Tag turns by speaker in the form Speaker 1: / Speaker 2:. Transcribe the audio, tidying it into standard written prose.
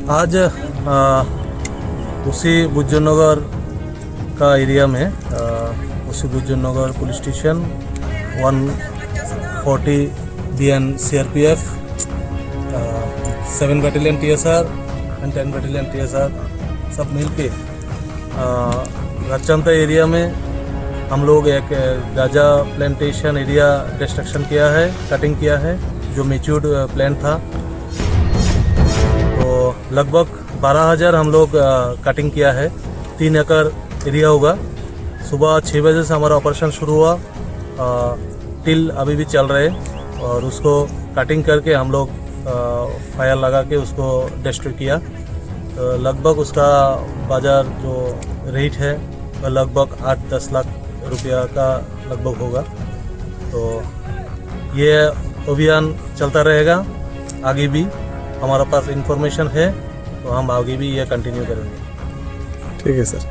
Speaker 1: आज उसी बुज्जनगर का एरिया में उसी Bujjanagar police station 140 BN CRPF 7 battalion TSR and 10 battalion TSR सब मिलके गरचंता एरिया में हम लोग एक गाजा प्लांटेशन एरिया डिस्ट्रक्शन किया है, कटिंग किया है, जो मेच्योर्ड प्लांट था। तो लगभग 12,000 हम लोग कटिंग किया है। 3 एकड़ एरिया होगा। सुबह 6 बजे से हमारा ऑपरेशन शुरू हुआ, टिल अभी भी चल रहे और उसको कटिंग करके हम लोग फायर लगा के उसको डिस्ट्रॉय किया। तो लगभग उसका बाज़ार जो रेट है वह लगभग 8-10 लाख रुपया का लगभग होगा। तो ये अभियान चलता रहेगा, आगे भी हमारा पास इंफॉर्मेशन है तो हम आगे भी ये कंटिन्यू करेंगे।
Speaker 2: ठीक है सर।